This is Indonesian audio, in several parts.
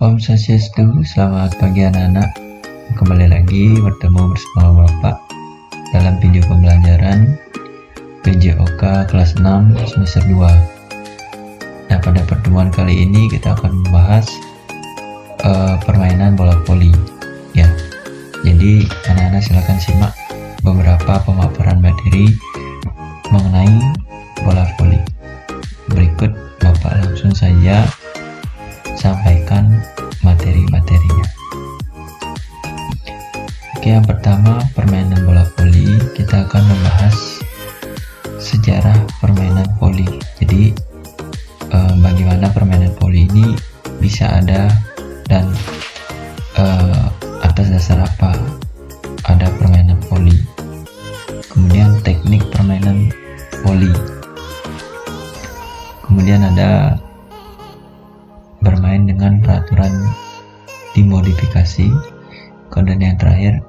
Om Swastiastu, selamat pagi anak-anak. Kembali lagi bertemu bersama Bapak dalam video pembelajaran PJOK kelas 6 semester 2. Nah, pada pertemuan kali ini kita akan membahas permainan bola voli ya. Jadi anak-anak silakan simak beberapa pemaparan materi mengenai bola voli. Berikut Bapak langsung saja sampaikan materi-materinya. Oke, yang pertama permainan bola voli. Kita akan membahas sejarah permainan voli. Jadi bagaimana permainan voli ini bisa ada dan atas dasar apa ada permainan voli. Kemudian teknik permainan voli. Kemudian ada bermain dengan peraturan dimodifikasi, dan yang terakhir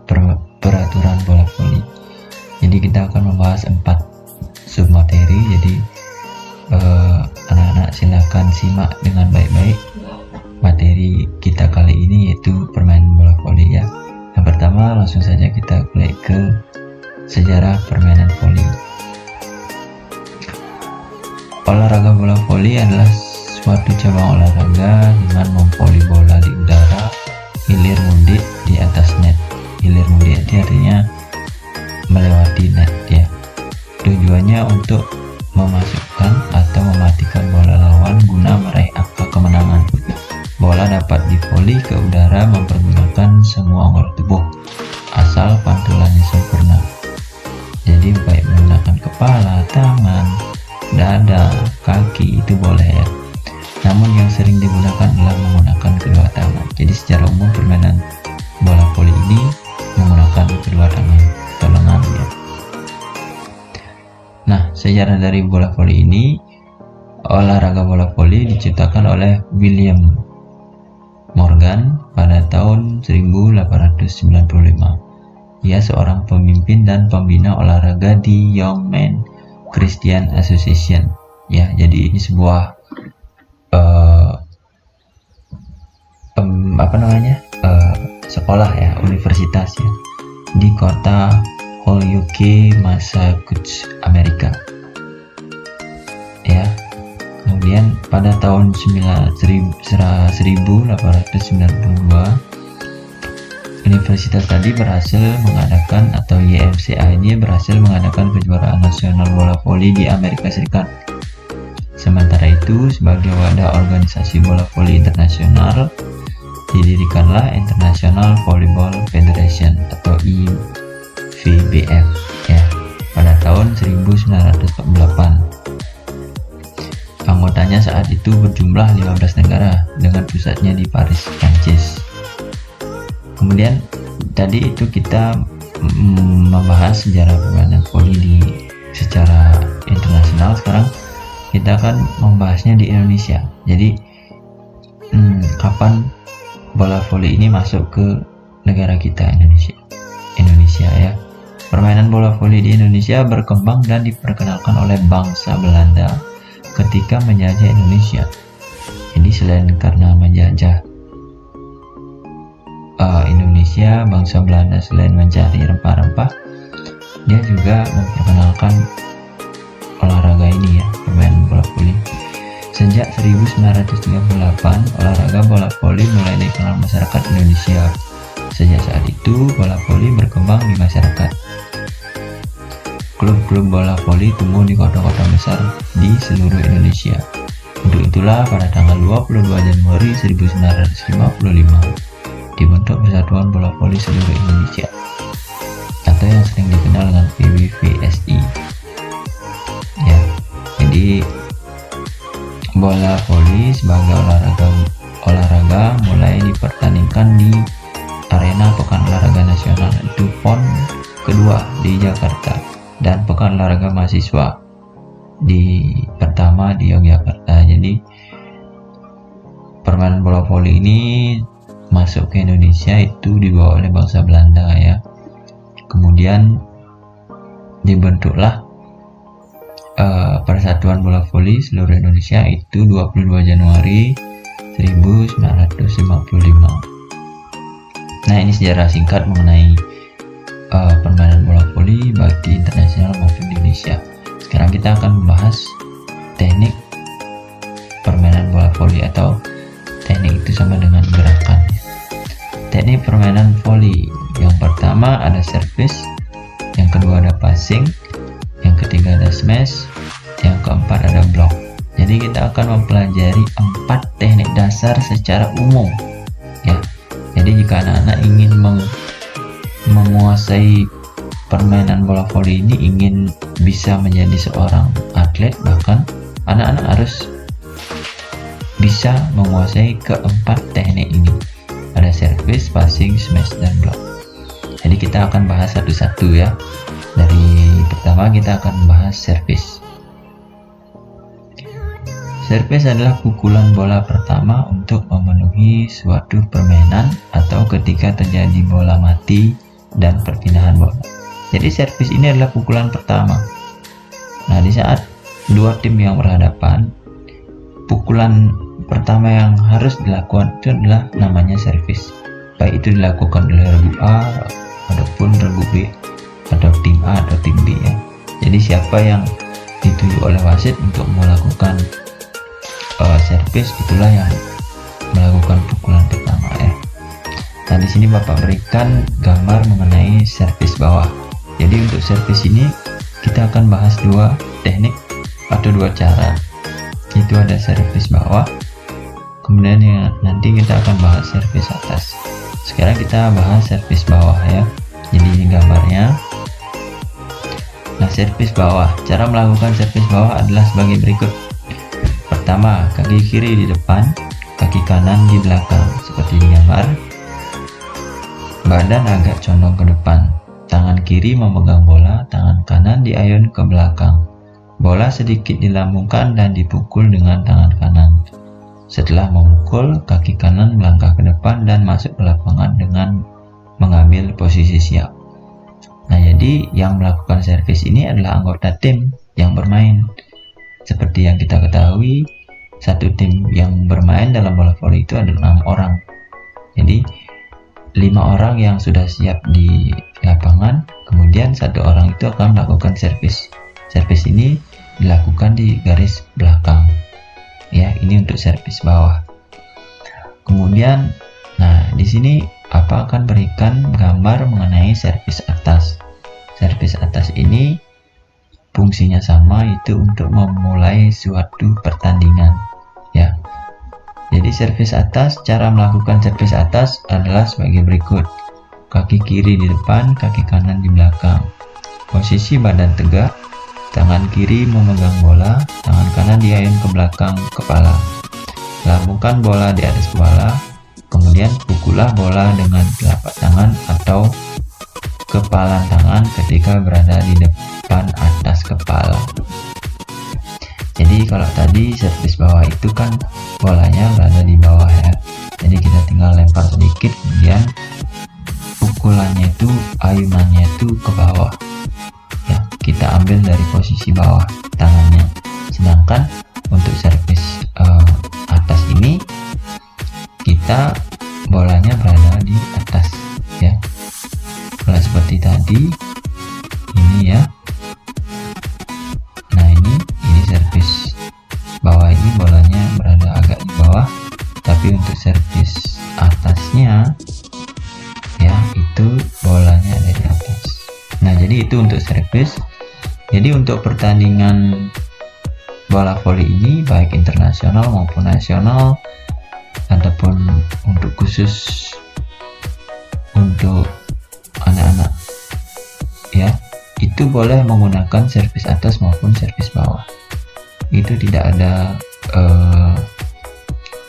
peraturan bola voli. Jadi kita akan membahas 4 submateri. Jadi anak-anak silakan simak dengan baik-baik materi kita kali ini, yaitu permainan bola voli ya. Yang pertama langsung saja kita klik ke sejarah permainan voli. Olahraga bola voli adalah suatu cabang olahraga dengan memvoli bola di udara hilir mudik di atas net. Hilir mudik itu artinya melewati net ya. Tujuannya untuk memasukkan atau mematikan bola lawan guna meraih angka kemenangan. Bola dapat divoli ke udara mempergunakan semua anggota tubuh asal pantulannya sempurna. Jadi baik menggunakan kepala, tangan, dada, kaki itu boleh ya. Namun yang sering digunakan adalah menggunakan kedua tangan. Jadi secara umum permainan bola voli ini menggunakan kedua tangan atau lengan ya. Nah, sejarah dari bola voli ini, olahraga bola voli diciptakan oleh William Morgan pada tahun 1895. Ia seorang pemimpin dan pembina olahraga di Young Men Christian Association ya. Jadi ini sebuah sekolah ya, universitas ya, di kota Holyoke, Massachusetts, Amerika ya. Kemudian pada tahun 1892 universitas tadi berhasil mengadakan, atau YMCA ini berhasil mengadakan kejuaraan nasional bola voli di Amerika Serikat. Sementara itu, sebagai wadah organisasi bola voli internasional, didirikanlah International Volleyball Federation atau IVBF ya pada tahun 1948. Anggotanya saat itu berjumlah 15 negara dengan pusatnya di Paris, Prancis. Kemudian tadi itu kita membahas sejarah permainan voli secara internasional. Sekarang kita akan membahasnya di Indonesia. Jadi kapan bola voli ini masuk ke negara kita, Indonesia ya. Permainan bola voli di Indonesia berkembang dan diperkenalkan oleh bangsa Belanda ketika menjajah Indonesia. Jadi selain karena menjajah Indonesia, bangsa Belanda selain mencari rempah-rempah, dia juga memperkenalkan olahraga ini ya, permainan bola voli. Sejak 1938, olahraga bola voli mulai dikenal masyarakat Indonesia. Sejak saat itu, bola voli berkembang di masyarakat. Klub-klub bola voli tumbuh di kota-kota besar di seluruh Indonesia. Untuk itulah pada tanggal 22 Januari 1955 dibentuk Persatuan Bola Voli Seluruh Indonesia, atau yang sering dikenal dengan PBVSI. Ya, jadi bola voli sebagai olahraga mulai dipertandingkan di arena Pekan Olahraga Nasional, itu PON kedua di Jakarta, dan Pekan Olahraga Mahasiswa pertama di Yogyakarta. Jadi permainan bola voli ini masuk ke Indonesia itu dibawa oleh bangsa Belanda ya. Kemudian dibentuklah Persatuan Bola Voli Seluruh Indonesia itu 22 Januari 1955. Nah, ini sejarah singkat mengenai permainan bola voli baik di internasional maupun di Indonesia. Sekarang kita akan membahas teknik permainan bola voli, atau teknik itu sama dengan gerakan. Teknik permainan voli, yang pertama ada service, yang kedua ada passing, yang ketiga ada smash, yang keempat ada block. Jadi kita akan mempelajari 4 teknik dasar secara umum ya. Jadi jika anak-anak ingin menguasai permainan bola voli ini, ingin bisa menjadi seorang atlet, bahkan anak-anak harus bisa menguasai keempat teknik ini. Ada service, passing, smash, dan block. Jadi kita akan bahas satu-satu ya. Dari pertama kita akan membahas service. Service adalah pukulan bola pertama untuk memenuhi suatu permainan atau ketika terjadi bola mati dan perpindahan bola. Jadi service ini adalah pukulan pertama. Nah, di saat dua tim yang berhadapan, pukulan pertama yang harus dilakukan itu adalah namanya service. Baik itu dilakukan oleh regu A ataupun regu B, atau tim A atau tim B ya. Jadi siapa yang ditunjuk oleh wasit untuk melakukan service, itulah yang melakukan pukulan pertama ya. Nah, di sini Bapak berikan gambar mengenai service bawah. Jadi untuk service ini kita akan bahas 2 teknik atau 2 cara. Itu ada service bawah, kemudian yang nanti kita akan bahas service atas. Sekarang kita bahas service bawah ya. Jadi ini gambarnya. Nah, service bawah, cara melakukan service bawah adalah sebagai berikut. Pertama, kaki kiri di depan, kaki kanan di belakang seperti di gambar. Badan agak condong ke depan, tangan kiri memegang bola, tangan kanan diayun ke belakang. Bola sedikit dilambungkan dan dipukul dengan tangan kanan. Setelah memukul, kaki kanan melangkah ke depan dan masuk ke lapangan dengan mengambil posisi siap. Nah, jadi yang melakukan servis ini adalah anggota tim yang bermain. Seperti yang kita ketahui, satu tim yang bermain dalam bola voli itu ada 6 orang. Jadi 5 orang yang sudah siap di lapangan, kemudian 1 orang itu akan melakukan servis. Servis ini dilakukan di garis belakang. Ya, ini untuk servis bawah. Kemudian, nah di sini Apa akan berikan gambar mengenai servis atas. Servis atas ini fungsinya sama, itu untuk memulai suatu pertandingan ya. Jadi servis atas, cara melakukan servis atas adalah sebagai berikut. Kaki kiri di depan, kaki kanan di belakang. Posisi badan tegak, tangan kiri memegang bola, tangan kanan diayun ke belakang kepala. Lambungkan bola di atas kepala, kemudian pukullah bola dengan telapak tangan atau kepalan tangan ketika berada di depan atas kepala. Jadi kalau tadi servis bawah itu kan bolanya berada di bawah ya, jadi kita tinggal lempar sedikit, kemudian pukulannya itu, ayunannya itu ke bawah ya, kita ambil dari posisi bawah tangannya. Sedangkan untuk servis atas ini kita bolanya berada di atas ya, kalau seperti tadi ini ya. Nah ini servis bawah, ini bolanya berada agak di bawah, tapi untuk servis atasnya ya itu bolanya ada di atas. Nah jadi itu untuk servis. Jadi untuk pertandingan bola voli ini baik internasional maupun nasional, ataupun untuk khusus untuk anak-anak ya, itu boleh menggunakan servis atas maupun servis bawah. Itu tidak ada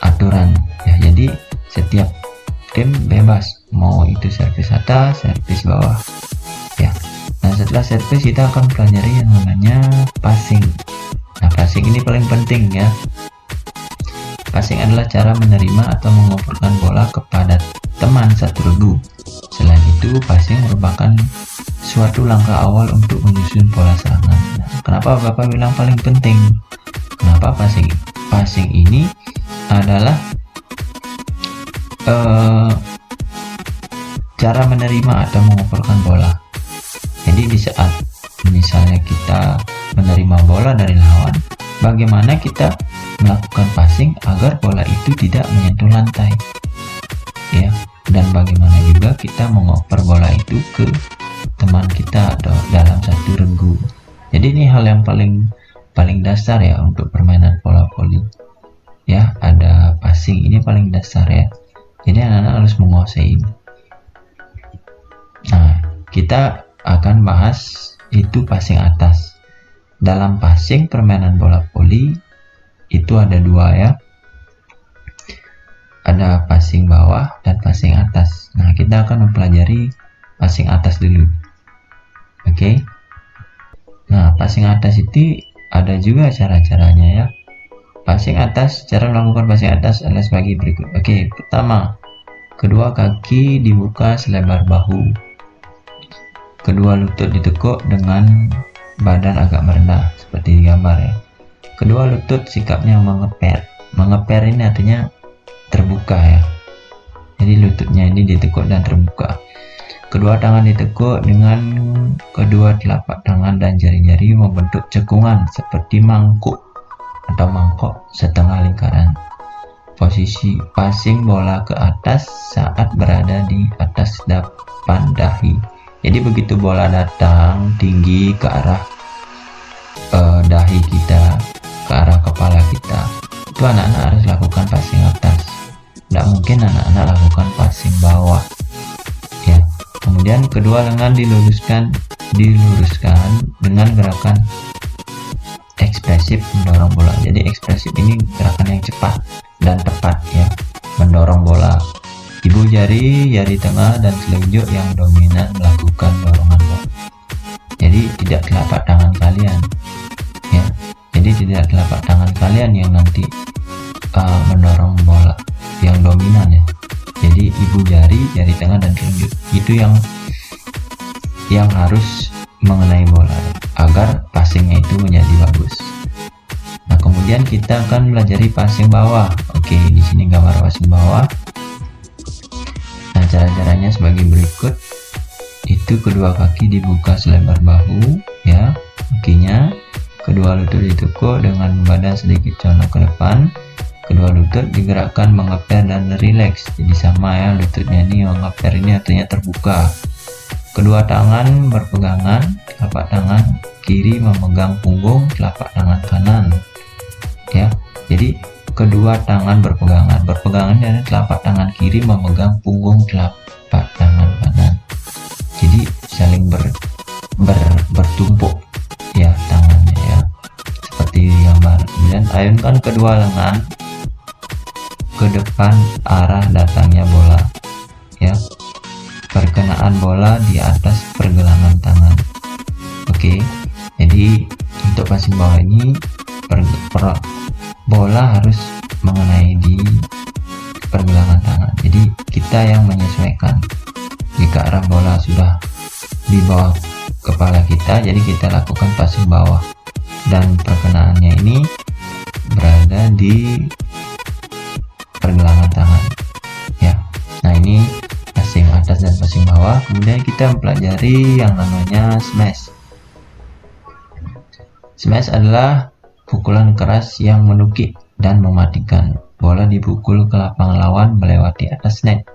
aturan ya, jadi setiap tim bebas mau itu servis atas, servis bawah ya. Nah setelah servis kita akan pelajari yang namanya passing. Nah passing ini paling penting ya. Passing adalah cara menerima atau mengoperkan bola kepada teman satu regu. Selain itu, passing merupakan suatu langkah awal untuk menyusun pola serangan. Nah, kenapa Bapak bilang paling penting? Kenapa passing? Passing ini adalah cara menerima atau mengoperkan bola. Jadi di saat misalnya kita menerima bola dari lawan, bagaimana kita melakukan passing agar bola itu tidak menyentuh lantai, ya, dan bagaimana juga kita mengoper bola itu ke teman kita atau dalam satu regu. Jadi ini hal yang paling dasar ya untuk permainan bola voli, ya. Ada passing, ini paling dasar ya, jadi anak-anak harus menguasai ini. Nah, kita akan bahas itu passing atas. Dalam passing permainan bola voli itu ada dua ya, ada passing bawah dan passing atas. Nah, kita akan mempelajari passing atas dulu. Oke. Nah, passing atas itu ada juga cara-caranya ya. Passing atas, cara melakukan passing atas adalah sebagai berikut. Oke, pertama, kedua kaki dibuka selebar bahu, kedua lutut ditekuk dengan badan agak merendah seperti di gambar ya. Kedua lutut sikapnya mengeper. Mengeper ini artinya terbuka ya. Jadi lututnya ini ditekuk dan terbuka. Kedua tangan ditekuk dengan kedua telapak tangan dan jari-jari membentuk cekungan seperti mangkuk atau mangkok setengah lingkaran. Posisi passing bola ke atas saat berada di atas depan dahi. Jadi begitu bola datang tinggi ke arah dahi kita, ke arah kepala kita, itu anak-anak harus lakukan passing atas. Tidak mungkin anak-anak lakukan passing bawah ya. Kemudian kedua lengan diluruskan dengan gerakan ekspresif mendorong bola. Jadi ekspresif ini gerakan yang cepat dan tepat ya, mendorong bola. Ibu jari tengah dan telunjuk yang dominan melakukan dorongan bola. Jadi tidak telapak tangan kalian ya. Jadi tidak telapak tangan kalian yang nanti mendorong bola, yang dominan ya. Jadi ibu jari tengah dan telunjuk itu yang harus mengenai bola agar passingnya itu menjadi bagus. Nah, kemudian kita akan pelajari passing bawah. Oke, di sini gambar passing bawah. Nah, cara-caranya sebagai berikut. Itu kedua kaki dibuka selebar bahu ya, kakinya. Kedua lutut ditekuk dengan badan sedikit condong ke depan. Kedua lutut digerakkan mengeper dan rileks. Jadi sama ya, lututnya ini mengeper, ini artinya terbuka. Kedua tangan berpegangan, telapak tangan kiri memegang punggung telapak tangan kanan ya. Jadi kedua tangan berpegangan dan telapak tangan kiri memegang punggung telapak tangan kanan. Jadi saling bertumpuk ya tangannya ya, seperti gambar. Kemudian ayunkan kedua lengan ke depan arah datangnya bola ya, perkenaan bola di atas pergelangan tangan. Oke, jadi untuk passing bawah ini bola harus mengenai di pergelangan tangan. Jadi kita yang menyesuaikan. Jika arah bola sudah di bawah kepala kita, jadi kita lakukan passing bawah dan perkenaannya ini berada di pergelangan tangan ya. Nah, ini passing atas dan passing bawah. Kemudian kita mempelajari yang namanya smash. Smash adalah pukulan keras yang menukik dan mematikan. Bola dipukul ke lapangan lawan melewati atas net.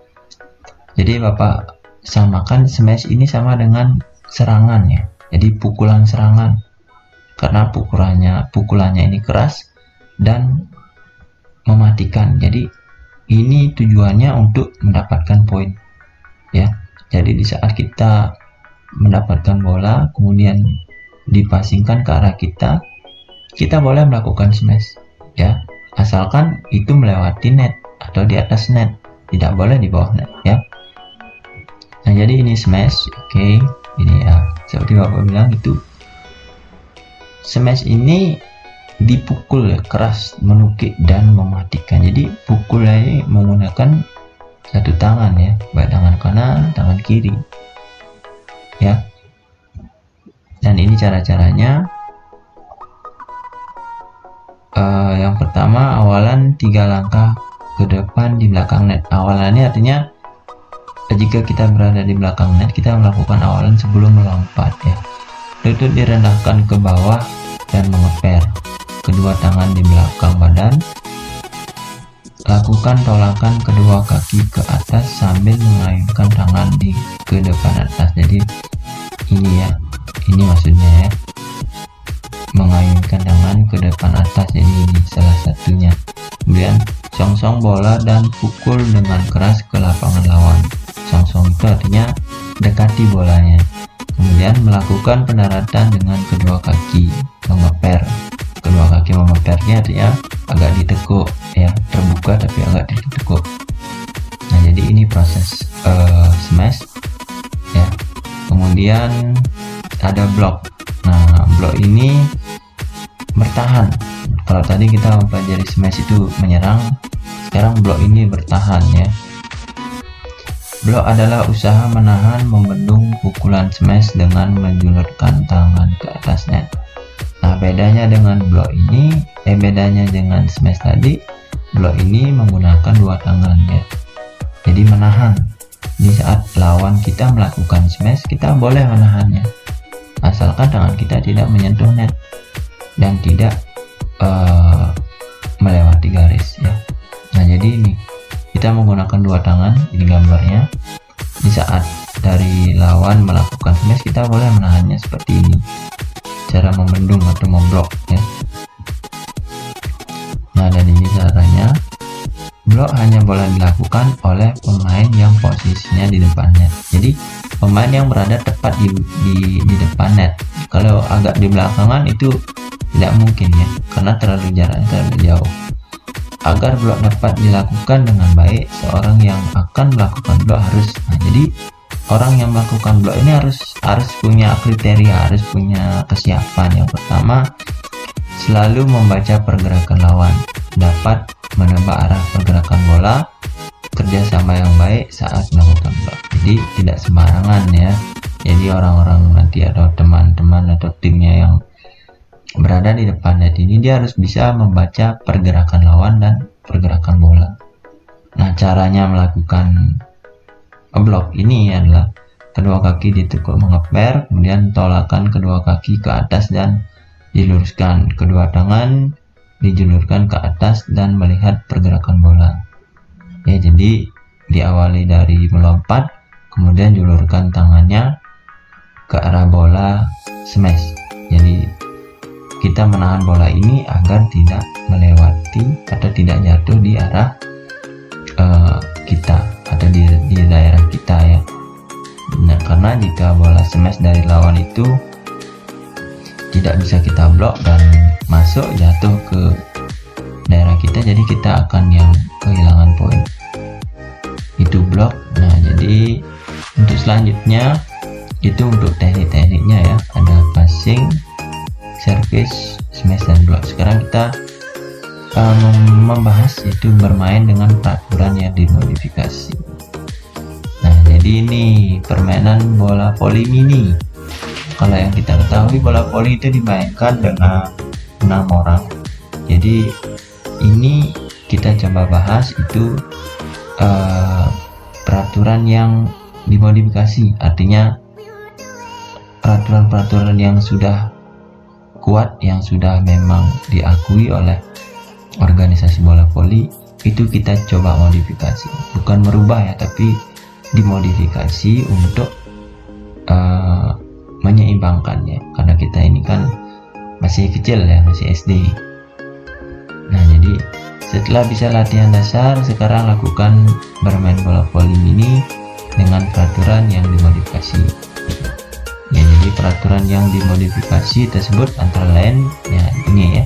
Jadi Bapak samakan smash ini sama dengan serangan ya. Jadi pukulan serangan, karena pukulannya ini keras dan mematikan. Jadi ini tujuannya untuk mendapatkan poin ya. Jadi di saat kita mendapatkan bola kemudian dipasingkan ke arah kita boleh melakukan smash ya, asalkan itu melewati net atau di atas net, tidak boleh di bawah net ya. Nah, jadi ini smash. Oke, ini ya seperti Bapak bilang, itu smash ini dipukul ya, keras, menukik dan mematikan. Jadi pukulnya ini menggunakan satu tangan ya, baik tangan kanan, tangan kiri ya. Dan ini cara-caranya. Yang pertama, awalan 3 langkah ke depan di belakang net. Awalannya artinya jika kita berada di belakang net, kita melakukan awalan sebelum melompat ya. Lutut direndahkan ke bawah dan mengeper. Kedua tangan di belakang badan. Lakukan tolakan kedua kaki ke atas sambil mengayunkan tangan ke depan atas. Jadi ini ya, ini maksudnya ya, mengayunkan tangan ke depan atas. Jadi ini salah satunya. Kemudian songsong bola dan pukul dengan keras ke lapangan lawan. Songsong itu artinya dekati bolanya. Kemudian melakukan pendaratan dengan kedua kaki, mengeper. Kedua kaki mengepernya artinya agak ditekuk ya, terbuka tapi agak ditekuk. Nah, jadi ini proses smash ya. Kemudian ada block. Nah, block ini bertahan. Kalau tadi kita mempelajari smash itu menyerang, sekarang block ini bertahan ya. Block adalah usaha menahan membendung pukulan smash dengan menjulurkan tangan ke atas net. Nah, bedanya dengan smash tadi, block ini menggunakan dua tangan ya. Jadi menahan. Di saat lawan kita melakukan smash, kita boleh menahannya, asalkan tangan kita tidak menyentuh net dan tidak melewati garis ya. Nah, jadi ini kita menggunakan dua tangan, ini gambarnya. Di saat dari lawan melakukan smash, kita boleh menahannya seperti ini, cara membendung atau memblok ya. Nah, dan ini caranya. Blok hanya boleh dilakukan oleh pemain yang posisinya di depan net. Jadi pemain yang berada tepat di depan net. Kalau agak di belakangan itu tidak mungkin ya, karena jaraknya terlalu jauh. Agar blok dapat dilakukan dengan baik, seorang yang akan melakukan blok harus, jadi orang yang melakukan blok ini harus punya kriteria, harus punya kesiapan. Yang pertama, selalu membaca pergerakan lawan, dapat menebak arah pergerakan bola, kerjasama yang baik saat melakukan blok. Jadi tidak sembarangan ya. Jadi orang-orang nanti atau teman-teman atau timnya yang berada di depan net ini, dia harus bisa membaca pergerakan lawan dan pergerakan bola. Nah, caranya melakukan blok ini adalah kedua kaki ditekuk mengeper, kemudian tolakan kedua kaki ke atas dan diluruskan. Kedua tangan dijulurkan ke atas dan melihat pergerakan bola. Ya, jadi diawali dari melompat, kemudian julurkan tangannya ke arah bola smash. Jadi kita menahan bola ini agar tidak melewati atau tidak jatuh di arah kita atau di daerah kita ya. Nah, karena jika bola smash dari lawan itu tidak bisa kita blok dan masuk jatuh ke daerah kita, jadi kita akan yang kehilangan poin. Itu blok. Nah, jadi untuk selanjutnya itu untuk teknik-tekniknya ya, ada passing, service, smash, dan block. Sekarang kita membahas itu bermain dengan peraturan yang dimodifikasi. Nah, jadi ini permainan bola voli mini. Kalau yang kita ketahui, bola voli itu dimainkan dengan 6 orang. Jadi ini kita coba bahas itu peraturan yang dimodifikasi, artinya peraturan-peraturan yang sudah kuat, yang sudah memang diakui oleh organisasi bola voli, itu kita coba modifikasi, bukan merubah ya, tapi dimodifikasi untuk menyeimbangkannya, karena kita ini kan masih kecil ya, masih SD. Nah, jadi setelah bisa latihan dasar, sekarang lakukan bermain bola voli mini dengan peraturan yang dimodifikasi. Ya, jadi peraturan yang dimodifikasi tersebut antara lain ya ini ya.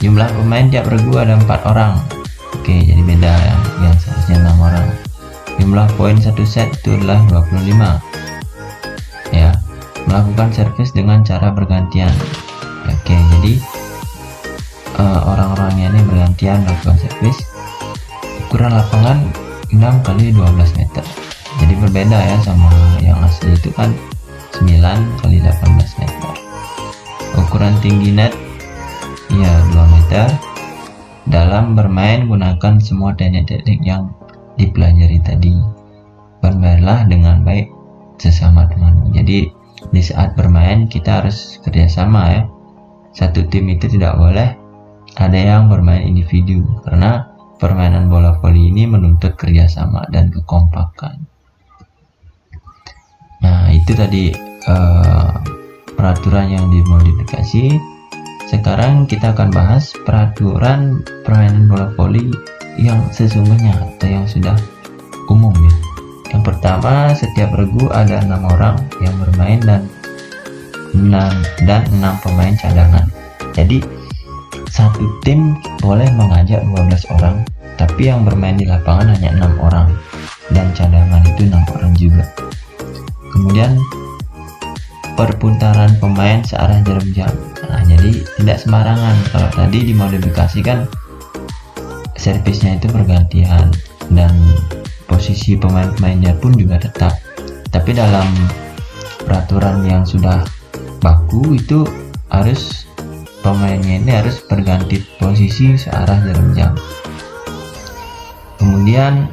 Jumlah pemain tiap regu ada 4 orang. Oke, jadi beda yang seharusnya 6 orang. Jumlah poin satu set itu adalah 25. Ya, melakukan servis dengan cara bergantian. Oke, jadi orang-orangnya ini bergantian melakukan servis. Ukuran lapangan 6 kali 12 meter. Jadi berbeda ya sama yang asli, itu kan 9 kali 18 meter. Ukuran tinggi net ya 2 meter. dalam bermain gunakan semua teknik-teknik yang dipelajari tadi. Bermainlah dengan baik sesama teman. Jadi di saat bermain kita harus kerjasama ya. Satu tim itu tidak boleh ada yang bermain individu, karena permainan bola voli ini menuntut kerjasama dan kekompakan. Nah, itu tadi peraturan yang dimodifikasi. Sekarang kita akan bahas peraturan permainan bola voli yang sesungguhnya atau yang sudah umum ya. Yang pertama, setiap regu ada 6 orang yang bermain dan 6 pemain cadangan. Jadi satu tim boleh mengajak 12 orang, tapi yang bermain di lapangan hanya 6 orang dan cadangan itu 6 orang juga. Kemudian perputaran pemain searah jarum jam. Nah, jadi tidak sembarangan. Kalau tadi dimodifikasi kan servisnya itu bergantian dan posisi pemain-pemainnya pun juga tetap. Tapi dalam peraturan yang sudah baku itu harus pemainnya ini harus berganti posisi searah jarum jam. Kemudian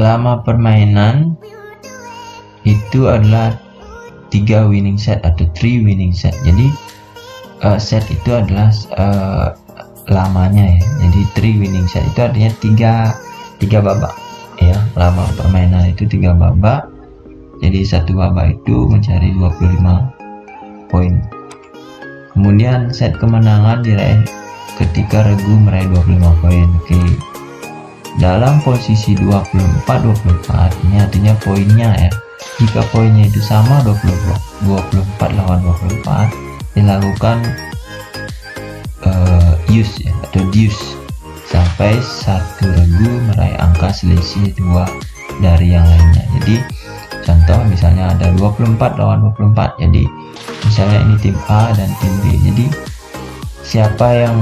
lama permainan itu adalah 3 winning set atau 3 winning set. Jadi set itu adalah lamanya ya. Jadi 3 winning set itu artinya 3 babak ya. Lama permainan itu 3 babak. Jadi satu babak itu mencari 25 poin. Kemudian set kemenangan diraih ketika regu meraih 25 poin. Oke. Dalam posisi 24 ini artinya poinnya ya. Jika poinnya itu sama 24 lawan 24, dilakukan use ya, atau deuce sampai satu regu meraih angka selisih 2 dari yang lainnya. Jadi contoh misalnya ada 24 lawan 24. Jadi misalnya ini tim A dan tim B. Jadi siapa yang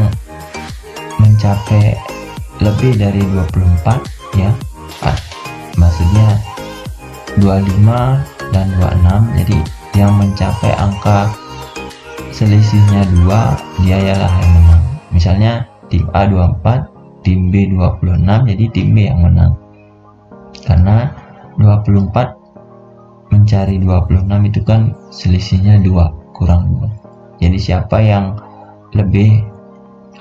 mencapai lebih dari 24 ya, maksudnya 25 dan 26, jadi yang mencapai angka selisihnya 2 dia ialah yang menang. Misalnya tim A 24, tim B 26, jadi tim B yang menang karena 24 mencari 26 itu kan selisihnya 2 kurang 2. Jadi siapa yang lebih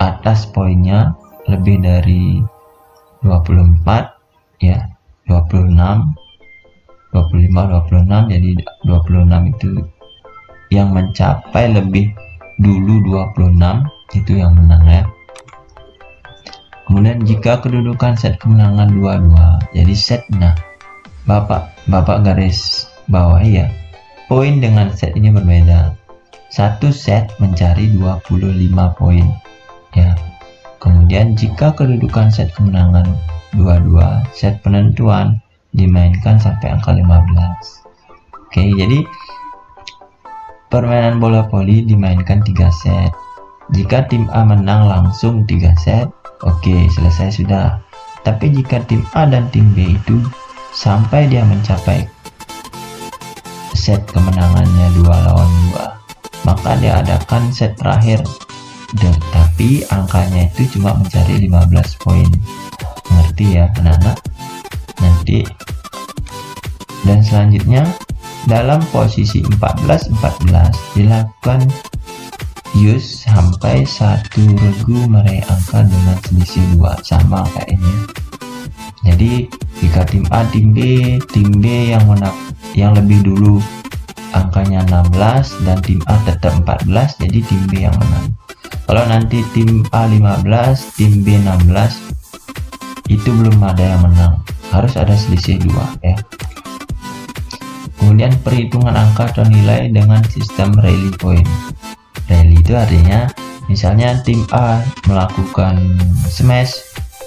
atas poinnya, lebih dari 24 ya, 26 25 26, jadi 26 itu yang mencapai lebih dulu 26 itu yang menang ya. Kemudian jika kedudukan set kemenangan 2-2, jadi set, nah Bapak garis bawah ya, poin dengan set ini berbeda. Satu set mencari 25 poin ya. Kemudian jika kedudukan set kemenangan 2-2, set penentuan dimainkan sampai angka 15. Oke, jadi permainan bola voli dimainkan 3 set. Jika tim A menang langsung 3 set, oke, selesai sudah. Tapi jika tim A dan tim B itu sampai dia mencapai set kemenangannya 2 lawan 2, maka dia adakan set terakhir. Tapi angkanya itu cuma mencari 15 poin. Mengerti ya anak-anak? Nanti dan selanjutnya dalam posisi 14-14 dilakukan use sampai satu regu meraih angka dengan selisih 2, sama kayak ini. Jadi jika tim A tim B yang lebih dulu angkanya 16 dan tim A tetap 14, jadi tim B yang menang. Kalau nanti tim A 15 tim B 16 itu belum ada yang menang, harus ada selisih 2 ya. Kemudian perhitungan angka atau nilai dengan sistem rally point. Rally itu artinya misalnya tim A melakukan smash,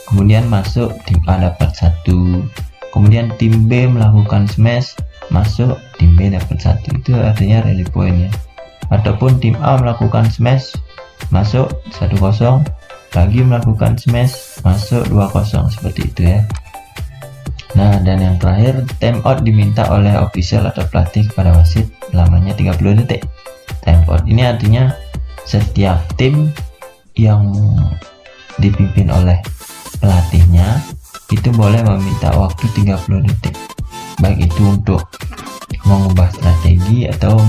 kemudian masuk, tim A dapat 1. Kemudian tim B melakukan smash, masuk, tim B dapat 1. Itu artinya rally point ya. Ataupun tim A melakukan smash, masuk 1-0, lagi melakukan smash, masuk 2-0, seperti itu ya. Nah, dan yang terakhir, time out diminta oleh official atau pelatih kepada wasit, lamanya 30 detik. Time out ini artinya setiap tim yang dipimpin oleh pelatihnya, itu boleh meminta waktu 30 detik, baik itu untuk mengubah strategi atau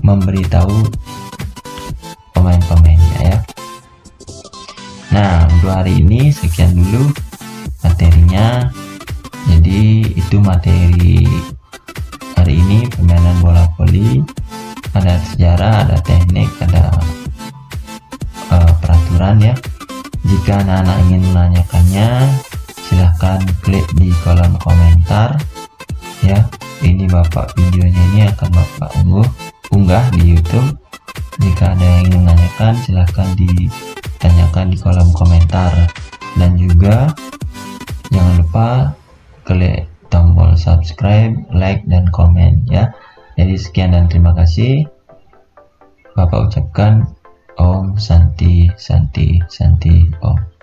memberitahu pemain-pemainnya ya. Nah, untuk hari ini sekian dulu materinya. Jadi itu materi hari ini, permainan bola voli. Ada sejarah, ada teknik, ada peraturan ya. Jika anak-anak ingin menanyakannya, silahkan klik di kolom komentar ya. Ini videonya ini akan Bapak unggah di YouTube. Jika ada yang ingin menanyakan, silahkan ditanyakan di kolom komentar, dan juga jangan lupa klik tombol subscribe, like, dan komen ya. Jadi sekian dan terima kasih. Bapak ucapkan Om Santi Santi Santi Om.